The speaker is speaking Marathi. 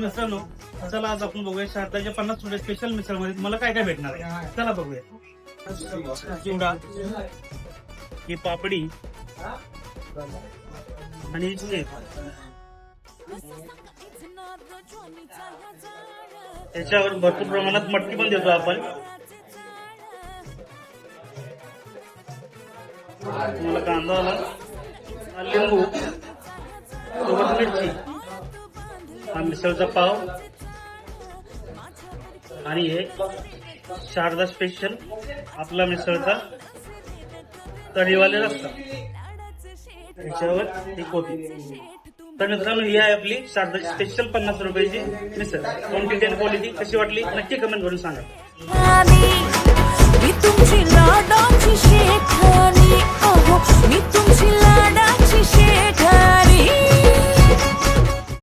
मित्रांनो, चला आज आपण बघूया शारदाच्या 50 रुपये स्पेशल मिसळ मध्ये मला काय काय भेटणार आहे. चला बघूया. चिवडा, ही पापडी आणि त्याच्यावर भरपूर प्रमाणात मटकी पण देतो आपण. तुम्हाला कांदा आला, लिंबू, सोबत मिरची, हा मिसळचा पाव आणि हे शारदा स्पेशल आपला मिसळचा तळीवाले रस्ता, त्याच्यावर ही कोथिंबीर. तर मित्रांनो, ही आहे आपली शारदाची स्पेशल 50 रुपयाची मिसळ. क्वांटिटी आणि क्वालिटी कशी वाटली नक्की कमेंट करून सांगा. मी तुमची लाडाची शेठानी, मी तुमची लाडाची शेठानी.